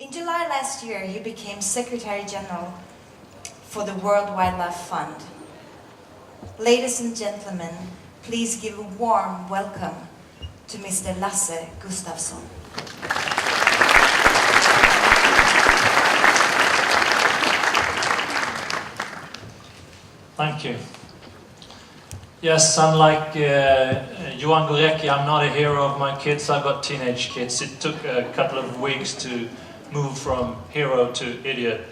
In July last year, you became Secretary General for the World Wildlife Fund. Ladies and gentlemen, please give a warm welcome to Mr. Lasse Gustavsson. Thank you. Yes, unlike Johan Gorecki, I'm not a hero of my kids. I've got teenage kids. It took a couple of weeks to move from hero to idiot.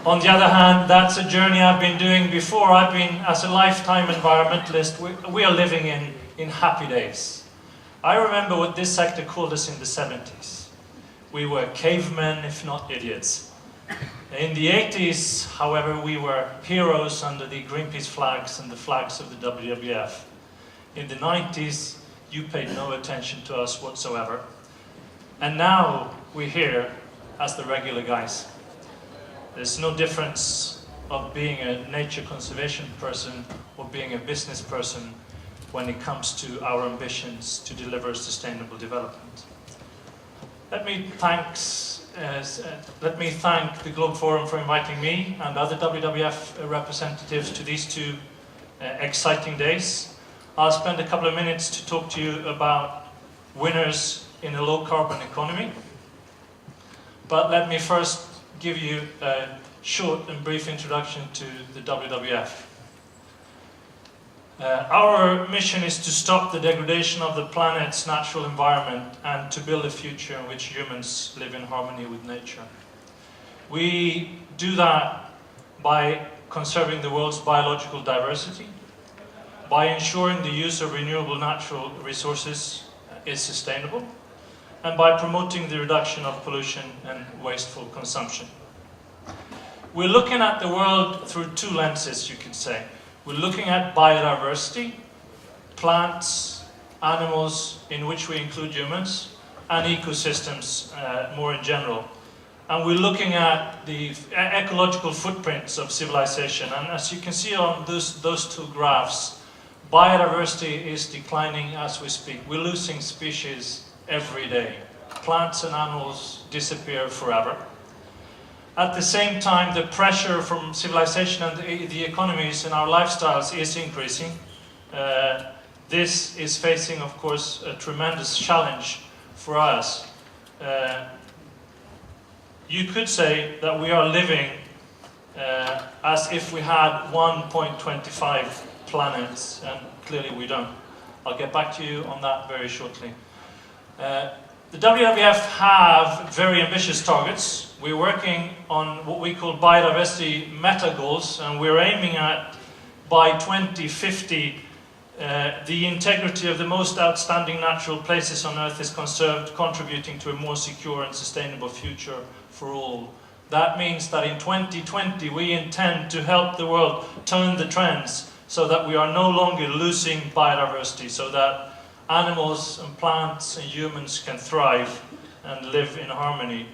On the other hand, that's a journey I've been doing before. I've been, as a lifetime environmentalist, we are living in happy days. I remember what this sector called us in the 70s. We were cavemen, if not idiots. In the 80s, however, we were heroes under the Greenpeace flags and the flags of the WWF. In the 90s, you paid no attention to us whatsoever. And now we're here as the regular guys. There's no difference of being a nature conservation person or being a business person when it comes to our ambitions to deliver sustainable development. Let me thank the Globe Forum for inviting me and other WWF representatives to these two exciting days. I'll spend a couple of minutes to talk to you about winners in a low-carbon economy. But let me first give you a short and brief introduction to the WWF. Our mission is to stop the degradation of the planet's natural environment and to build a future in which humans live in harmony with nature. We do that by conserving the world's biological diversity, by ensuring the use of renewable natural resources is sustainable, and by promoting the reduction of pollution and wasteful consumption. We're looking at the world through two lenses, you could say. We're looking at biodiversity, plants, animals, in which we include humans, and ecosystems more in general. And we're looking at the ecological footprints of civilization. And as you can see on those two graphs, biodiversity is declining as we speak. We're losing species every day. Plants and animals disappear forever. At the same time, the pressure from civilization and the economies and our lifestyles is increasing. This is facing, of course, a tremendous challenge for us. You could say that we are living as if we had 1.25 planets, and clearly we don't. I'll get back to you on that very shortly. The WWF have very ambitious targets. We're working on what we call biodiversity meta goals, and we're aiming at, by 2050, the integrity of the most outstanding natural places on Earth is conserved, contributing to a more secure and sustainable future for all. That means that in 2020 we intend to help the world turn the trends so that we are no longer losing biodiversity, so that animals and plants and humans can thrive and live in harmony.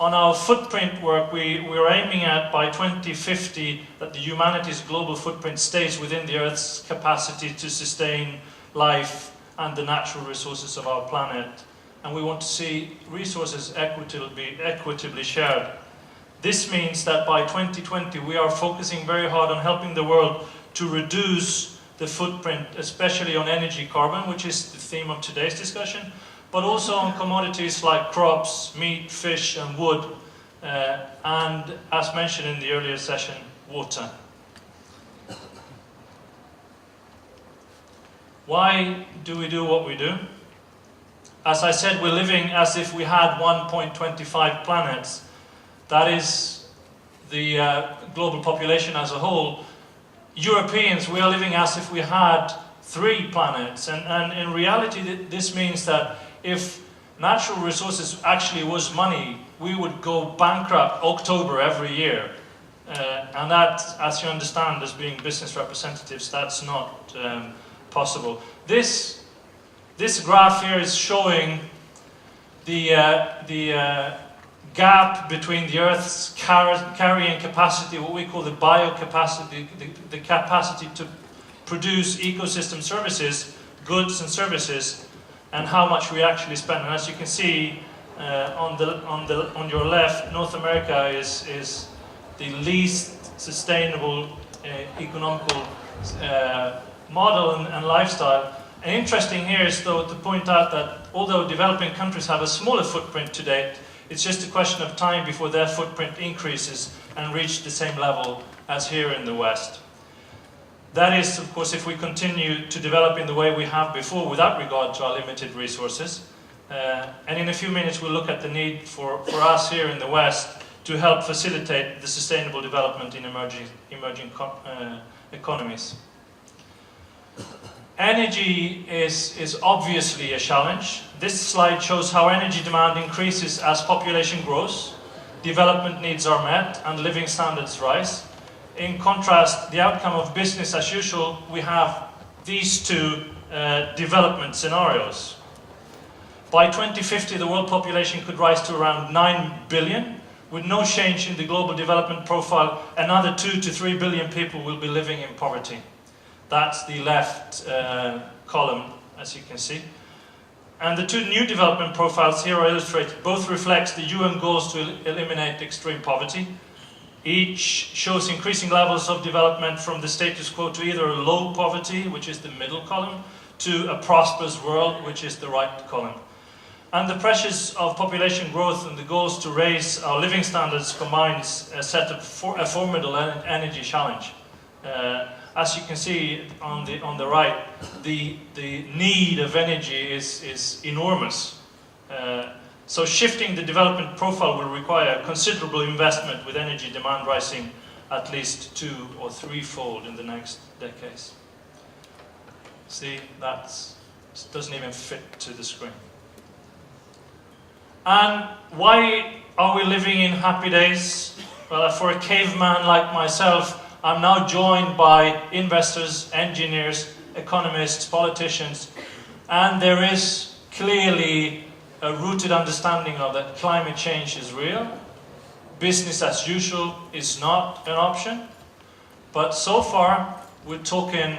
On our footprint work, we're aiming at, by 2050, that the humanity's global footprint stays within the Earth's capacity to sustain life and the natural resources of our planet. And we want to see resources equitably shared. This means that by 2020, we are focusing very hard on helping the world to reduce the footprint, especially on energy carbon, which is the theme of today's discussion, but also on commodities like crops, meat, fish, and wood, and, as mentioned in the earlier session, water. Why do we do what we do? As I said, we're living as if we had 1.25 planets. That is the global population as a whole. Europeans, we are living as if we had 3 planets, and in reality this means that if natural resources actually was money, we would go bankrupt October every year. And that, as you understand, as being business representatives, that's not possible. This graph here is showing the gap between the Earth's carrying capacity, what we call the biocapacity, the capacity to produce ecosystem services, goods and services, and how much we actually spend. And as you can see, on your left, North America is the least sustainable economical model and lifestyle. And interesting here is, though, to point out that although developing countries have a smaller footprint to date, it's just a question of time before their footprint increases and reach the same level as here in the West. That is, of course, if we continue to develop in the way we have before without regard to our limited resources. And in a few minutes we'll look at the need for us here in the West to help facilitate the sustainable development in emerging economies. Energy is obviously a challenge. This slide shows how energy demand increases as population grows, development needs are met, and living standards rise. In contrast, the outcome of business as usual, we have these two development scenarios. By 2050, the world population could rise to around 9 billion. With no change in the global development profile, another 2 to 3 billion people will be living in poverty. That's the left column, as you can see. And the two new development profiles here are illustrated. Both reflect the UN goals to eliminate extreme poverty. Each shows increasing levels of development from the status quo to either a low poverty, which is the middle column, to a prosperous world, which is the right column. And the pressures of population growth and the goals to raise our living standards combines a formidable energy challenge. As you can see on the right, the need of energy is enormous. So shifting the development profile will require considerable investment, with energy demand rising at least 2- or 3-fold in the next decades. See, that doesn't even fit to the screen. And why are we living in happy days? Well, for a caveman like myself, I'm now joined by investors, engineers, economists, politicians, and there is clearly a rooted understanding of that climate change is real. Business as usual is not an option, but so far we're talking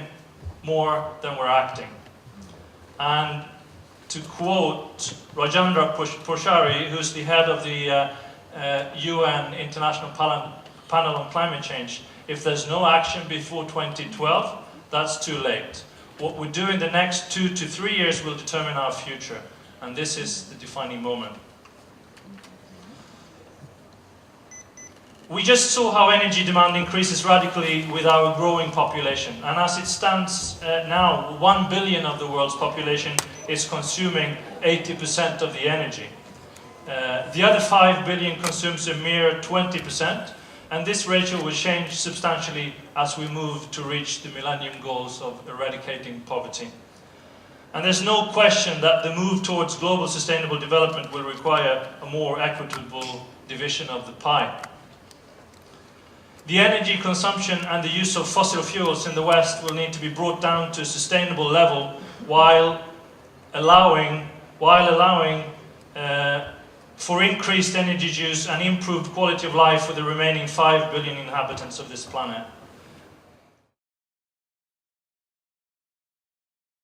more than we're acting. And to quote Rajendra Pochari, who's the head of the UN International Panel on Climate Change, if there's no action before 2012, that's too late. What we do in the next 2 to 3 years will determine our future, and this is the defining moment. We just saw how energy demand increases radically with our growing population, and as it stands now, 1 billion of the world's population is consuming 80% of the energy. The other 5 billion consumes a mere 20%, and this ratio will change substantially as we move to reach the Millennium Goals of eradicating poverty. And there's no question that the move towards global sustainable development will require a more equitable division of the pie. The energy consumption and the use of fossil fuels in the West will need to be brought down to a sustainable level while allowing for increased energy use and improved quality of life for the remaining 5 billion inhabitants of this planet.